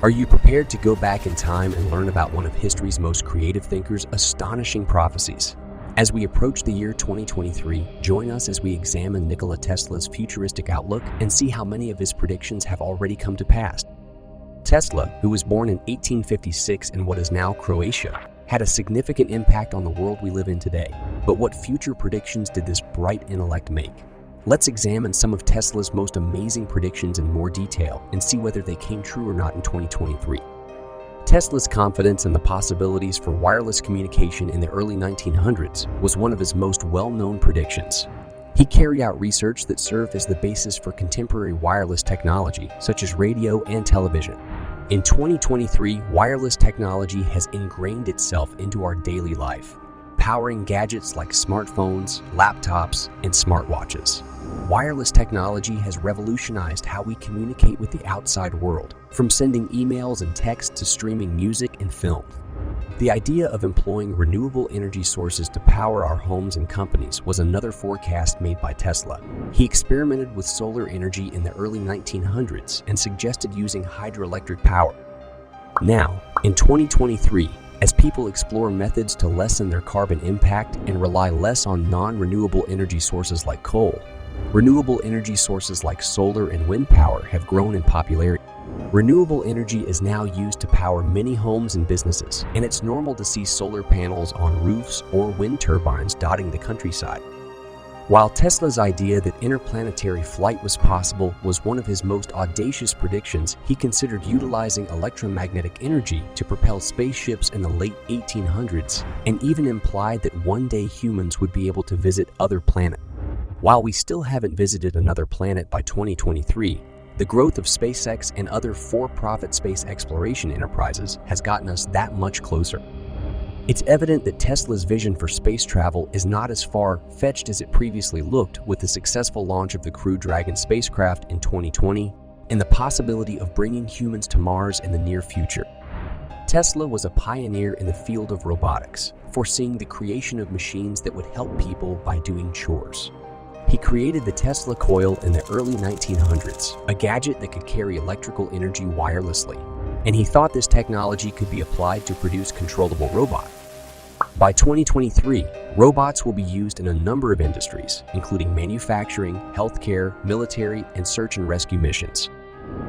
Are you prepared to go back in time and learn about one of history's most creative thinkers' astonishing prophecies? As we approach the year 2023, join us as we examine Nikola Tesla's futuristic outlook and see how many of his predictions have already come to pass. Tesla, who was born in 1856 in what is now Croatia, had a significant impact on the world we live in today. But what future predictions did this bright intellect make? Let's examine some of Tesla's most amazing predictions in more detail and see whether they came true or not in 2023. Tesla's confidence in the possibilities for wireless communication in the early 1900s was one of his most well-known predictions. He carried out research that served as the basis for contemporary wireless technology, such as radio and television. In 2023, wireless technology has ingrained itself into our daily life, powering gadgets like smartphones, laptops, and smartwatches. Wireless technology has revolutionized how we communicate with the outside world, from sending emails and texts to streaming music and film. The idea of employing renewable energy sources to power our homes and companies was another forecast made by Tesla. He experimented with solar energy in the early 1900s and suggested using hydroelectric power. Now, in 2023, as people explore methods to lessen their carbon impact and rely less on non-renewable energy sources like coal, renewable energy sources like solar and wind power have grown in popularity. Renewable energy is now used to power many homes and businesses, and it's normal to see solar panels on roofs or wind turbines dotting the countryside. While Tesla's idea that interplanetary flight was possible was one of his most audacious predictions, he considered utilizing electromagnetic energy to propel spaceships in the late 1800s and even implied that one day humans would be able to visit other planets. While we still haven't visited another planet by 2023, the growth of SpaceX and other for-profit space exploration enterprises has gotten us that much closer. It's evident that Tesla's vision for space travel is not as far-fetched as it previously looked, with the successful launch of the Crew Dragon spacecraft in 2020 and the possibility of bringing humans to Mars in the near future. Tesla was a pioneer in the field of robotics, foreseeing the creation of machines that would help people by doing chores. He created the Tesla coil in the early 1900s, a gadget that could carry electrical energy wirelessly, and he thought this technology could be applied to produce controllable robots. By 2023, robots will be used in a number of industries, including manufacturing, healthcare, military, and search and rescue missions.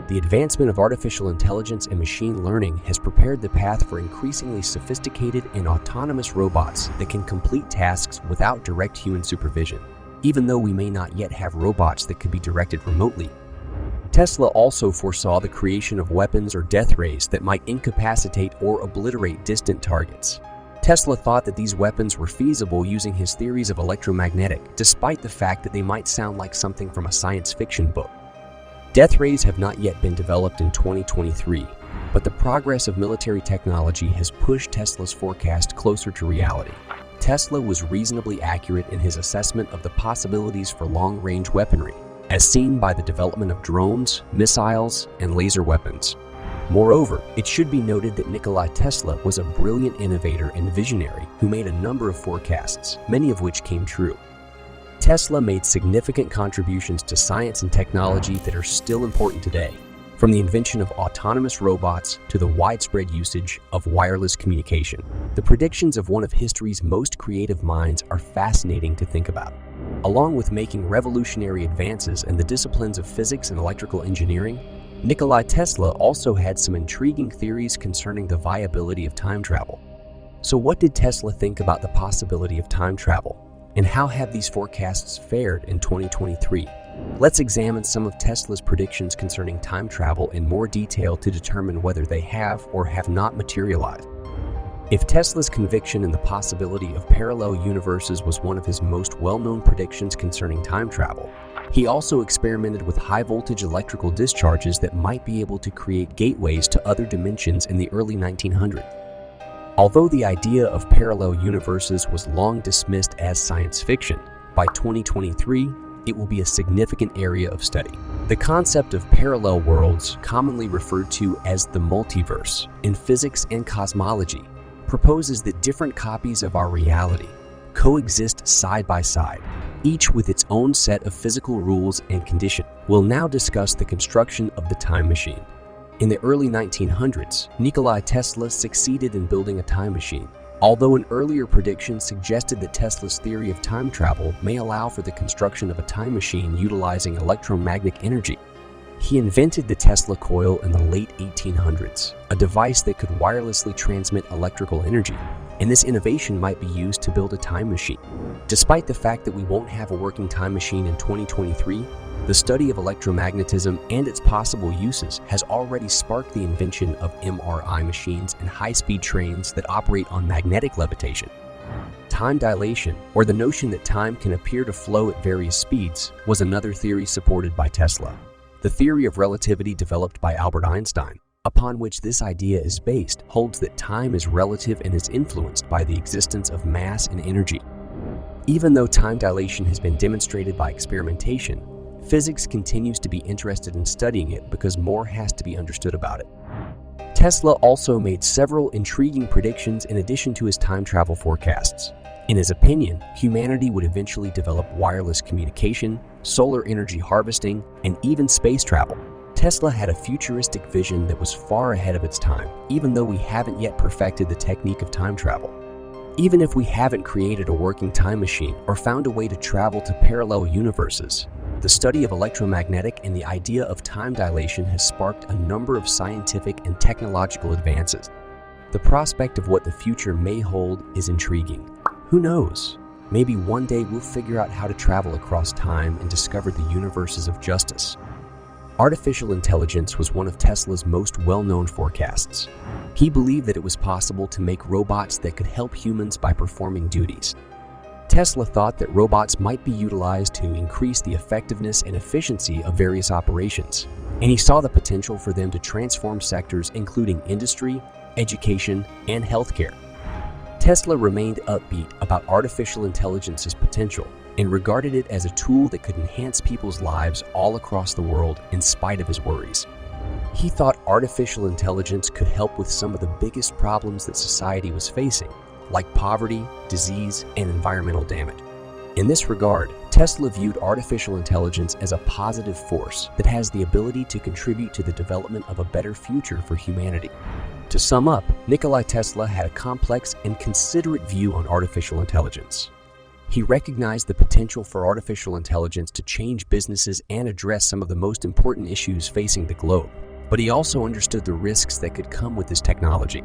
The advancement of artificial intelligence and machine learning has prepared the path for increasingly sophisticated and autonomous robots that can complete tasks without direct human supervision. Even though we may not yet have robots that could be directed remotely, Tesla also foresaw the creation of weapons or death rays that might incapacitate or obliterate distant targets. Tesla thought that these weapons were feasible using his theories of electromagnetic, despite the fact that they might sound like something from a science fiction book. Death rays have not yet been developed in 2023, but the progress of military technology has pushed Tesla's forecast closer to reality. Tesla was reasonably accurate in his assessment of the possibilities for long-range weaponry, as seen by the development of drones, missiles, and laser weapons. Moreover, it should be noted that Nikola Tesla was a brilliant innovator and visionary who made a number of forecasts, many of which came true. Tesla made significant contributions to science and technology that are still important today, from the invention of autonomous robots to the widespread usage of wireless communication. The predictions of one of history's most creative minds are fascinating to think about. Along with making revolutionary advances in the disciplines of physics and electrical engineering, Nikola Tesla also had some intriguing theories concerning the viability of time travel. So what did Tesla think about the possibility of time travel? And how have these forecasts fared in 2023? Let's examine some of Tesla's predictions concerning time travel in more detail to determine whether they have or have not materialized. If Tesla's conviction in the possibility of parallel universes was one of his most well-known predictions concerning time travel, he also experimented with high-voltage electrical discharges that might be able to create gateways to other dimensions in the early 1900s. Although the idea of parallel universes was long dismissed as science fiction, by 2023, it will be a significant area of study. The concept of parallel worlds, commonly referred to as the multiverse in physics and cosmology, proposes that different copies of our reality coexist side by side, each with its own set of physical rules and conditions. We'll now discuss the construction of the time machine. In the early 1900s, Nikola Tesla succeeded in building a time machine. Although an earlier prediction suggested that Tesla's theory of time travel may allow for the construction of a time machine utilizing electromagnetic energy, he invented the Tesla coil in the late 1800s, a device that could wirelessly transmit electrical energy, and this innovation might be used to build a time machine. Despite the fact that we won't have a working time machine in 2023, the study of electromagnetism and its possible uses has already sparked the invention of MRI machines and high-speed trains that operate on magnetic levitation. Time dilation, or the notion that time can appear to flow at various speeds, was another theory supported by Tesla. The theory of relativity developed by Albert Einstein, upon which this idea is based, holds that time is relative and is influenced by the existence of mass and energy. Even though time dilation has been demonstrated by experimentation, physics continues to be interested in studying it because more has to be understood about it. Tesla also made several intriguing predictions in addition to his time travel forecasts. In his opinion, humanity would eventually develop wireless communication, solar energy harvesting, and even space travel. Tesla had a futuristic vision that was far ahead of its time, even though we haven't yet perfected the technique of time travel. Even if we haven't created a working time machine or found a way to travel to parallel universes, the study of electromagnetic and the idea of time dilation has sparked a number of scientific and technological advances. The prospect of what the future may hold is intriguing. Who knows? Maybe one day we'll figure out how to travel across time and discover the universes of justice. Artificial intelligence was one of Tesla's most well-known forecasts. He believed that it was possible to make robots that could help humans by performing duties. Tesla thought that robots might be utilized to increase the effectiveness and efficiency of various operations, and he saw the potential for them to transform sectors including industry, education, and healthcare. Tesla remained upbeat about artificial intelligence's potential and regarded it as a tool that could enhance people's lives all across the world in spite of his worries. He thought artificial intelligence could help with some of the biggest problems that society was facing, like poverty, disease, and environmental damage. In this regard, Tesla viewed artificial intelligence as a positive force that has the ability to contribute to the development of a better future for humanity. To sum up, Nikola Tesla had a complex and considerate view on artificial intelligence. He recognized the potential for artificial intelligence to change businesses and address some of the most important issues facing the globe, but he also understood the risks that could come with this technology.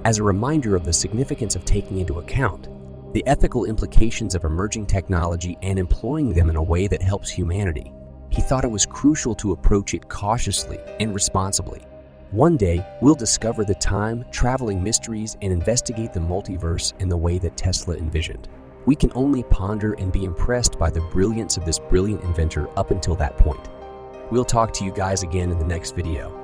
As a reminder of the significance of taking into account the ethical implications of emerging technology and employing them in a way that helps humanity, he thought it was crucial to approach it cautiously and responsibly. One day, we'll discover the time-traveling mysteries and investigate the multiverse in the way that Tesla envisioned. We can only ponder and be impressed by the brilliance of this brilliant inventor up until that point. We'll talk to you guys again in the next video.